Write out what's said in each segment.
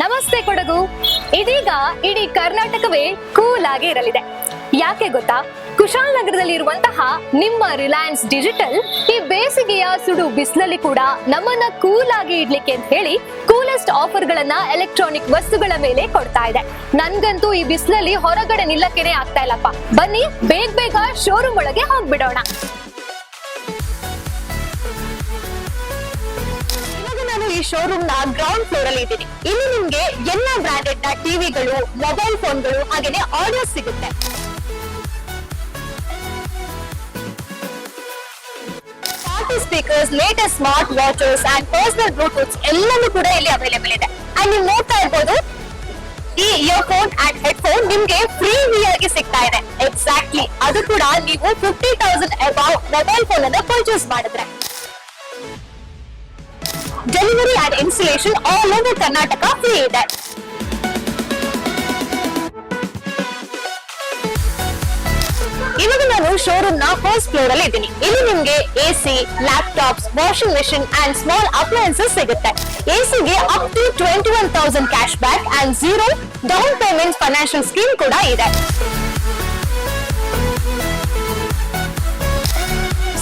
ನಮಸ್ತೆ ಕೊಡಗು. ಇದೀಗ ಇಡೀ ಕರ್ನಾಟಕವೇ ಕೂಲ್ ಆಗಿ ಇರಲಿದೆ. ಯಾಕೆ ಗೊತ್ತಾ? ಕುಶಾಲನಗರದಲ್ಲಿ ಇರುವಂತಹ ನಿಮ್ಮ ರಿಲಯನ್ಸ್ ಡಿಜಿಟಲ್ ಈ ಬೇಸಿಗೆಯ ಸುಡು ಬಿಸಿಲಲ್ಲಿ ಕೂಡ ನಮ್ಮನ್ನ ಕೂಲ್ ಆಗಿ ಇಡ್ಲಿಕ್ಕೆ ಅಂತ ಹೇಳಿ ಕೂಲೆಸ್ಟ್ ಆಫರ್ ಗಳನ್ನ ಎಲೆಕ್ಟ್ರಾನಿಕ್ ವಸ್ತುಗಳ ಮೇಲೆ ಕೊಡ್ತಾ ಇದೆ. ನನ್ಗಂತೂ ಈ ಬಿಸಿಲಲ್ಲಿ ಹೊರಗಡೆ ನಿಲ್ಲಕ್ಕೇನೆ ಆಗ್ತಾ ಇಲ್ಲಪ್ಪ. ಬನ್ನಿ ಬೇಗ ಬೇಗ ಶೋರೂಮ್ ಒಳಗೆ ಹೋಗ್ಬಿಡೋಣ. ನಾನು ಈ ಶೋರೂಮ್ ನ ಗ್ರೌಂಡ್ ಫ್ಲೋರ್ ಅಲ್ಲಿ ಇದ್ದೀನಿ. ಇಲ್ಲಿ ನಿಮ್ಗೆ ಎಲ್ಲಾ ಬ್ರಾಂಡೆಡ್ ನ ಟಿವಿಗಳು, ಮೊಬೈಲ್ ಫೋನ್ಗಳು ಹಾಗೇನೆ ಆಡಿಯೋ ಸಿಗುತ್ತೆ. Party speakers, latest smart watches and personal Bluetooth ಎಲ್ಲಾನು ಕೂಡ ಇಲ್ಲಿ ಅವೈಲೇಬಲ್ ಇದೆ. ಅಂಡ್ ನೀವು ನೋಡ್ತಾ ಇರ್ಬೋದು, ಈ ಇಯರ್ಫೋನ್ ಅಂಡ್ ಹೆಡ್ಫೋನ್ ನಿಮ್ಗೆ ಫ್ರೀ ಆಗಿ ಸಿಗ್ತಾ ಇದೆ. ಎಕ್ಸಾಕ್ಟ್ಲಿ, ಅದು ಕೂಡ ನೀವು 50,000 ಅಬೌವ್ ಮೊಬೈಲ್ ಫೋನ್ ಅನ್ನ ಪರ್ಚೇಸ್ ಮಾಡಿದ್ರೆ. Delivery and installation all over Karnataka free ಇದೆ. ಇವಾಗ ನಾನು ಶೋರೂಮ್ ನ ಫಸ್ಟ್ ಫ್ಲೋರ್ ಅಲ್ಲಿ ಇದ್ದೀನಿ. ಇಲ್ಲಿ ನಿಮ್ಗೆ AC, laptops, washing machine and small appliances ಸಿಗುತ್ತೆ. ಎಸಿಗೆ up to 21,000 cash back and 0 down payment financial scheme ಕೂಡ ಇದೆ.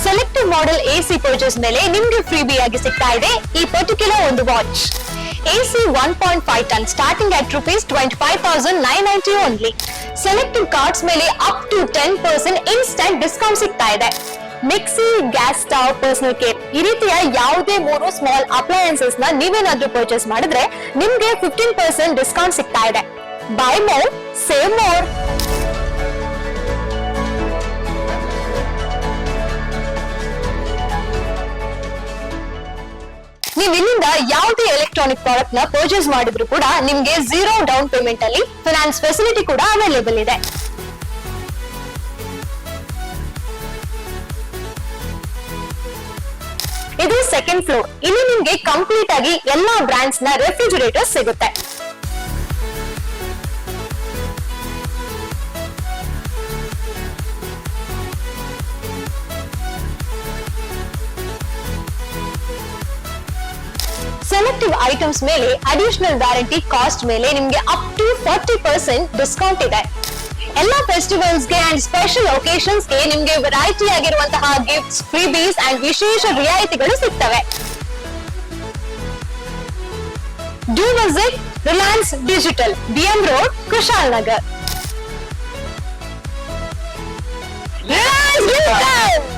ಸೆಲೆಕ್ಟಿವ್ ಮಾಡೆಲ್ ಎಸಿ ಪರ್ಚೇಸ್ ಮೇಲೆ ನಿಮ್ಗೆ ಫ್ರೀಬಿ ಆಗಿ ಸಿಗ್ತಾ ಇದೆ ಈ ಪರ್ಟಿಕ್ಯುಲರ್ ಒಂದು watch. AC 1.5 ton starting at ₹25,990 only. Selective cards ಮೇಲೆ ಅಪ್ ಟು 10% ಇನ್ಸ್ಟಂಟ್ ಡಿಸ್ಕೌಂಟ್ ಸಿಗ್ತಾ ಇದೆ. Mixie, gas stove, personal care ಈ ರೀತಿಯ ಯಾವುದೇ 3 ಸ್ಮಾಲ್ ಅಪ್ಲಯನ್ಸಸ್ ನ ನೀವೇನಾದ್ರೂ ಪರ್ಚೇಸ್ ಮಾಡಿದ್ರೆ ನಿಮ್ಗೆ 15% ಡಿಸ್ಕೌಂಟ್ ಸಿಗ್ತಾ ಇದೆ. By more save more. ನೀವು ಇಲ್ಲಿಂದ ಯಾವುದೇ ಎಲೆಕ್ಟ್ರಾನಿಕ್ ಪ್ರಾಡಕ್ಟ್ ನ ಪರ್ಚೇಸ್ ಮಾಡಿದ್ರು ಕೂಡ ನಿಮ್ಗೆ 0 ಡೌನ್ ಪೇಮೆಂಟ್ ಅಲ್ಲಿ ಫೈನಾನ್ಸ್ ಫೆಸಿಲಿಟಿ ಕೂಡ ಅವೈಲೇಬಲ್ ಇದೆ. ಇದು ಸೆಕೆಂಡ್ ಫ್ಲೋರ್. ಇಲ್ಲಿ ನಿಮ್ಗೆ ಕಂಪ್ಲೀಟ್ ಆಗಿ ಎಲ್ಲಾ ಬ್ರಾಂಡ್ಸ್ ನ ರೆಫ್ರಿಜರೇಟರ್ ಸಿಗುತ್ತೆ. ಸೆಲೆಕ್ಟಿವ್ ಐಟಮ್ಸ್ ಮೇಲೆ ಅಡಿಷನಲ್ ವ್ಯಾರಂಟಿ ಕಾಸ್ಟ್ ಮೇಲೆ ನಿಮ್ಗೆ ಅಪ್ ಟು 40% ಡಿಸ್ಕೌಂಟ್ ಇದೆ. ಎಲ್ಲಾ ಫೆಸ್ಟಿವಲ್ಸ್ ಗೆ ಅಂಡ್ ಸ್ಪೆಷಲ್ ಒಕೇಶನ್ಸ್ ಗೆ ನಿಮ್ಗೆ ವೆರೈಟಿ ಆಗಿರುವಂತಹ ಗಿಫ್ಟ್ಸ್, ಫ್ರೀಬೀಸ್ ಅಂಡ್ ವಿಶೇಷ ರಿಯಾಯಿತಿಗಳು ಸಿಗ್ತವೆ. Do visit Reliance digital, BM road, Kushalnagar. Reliance digital.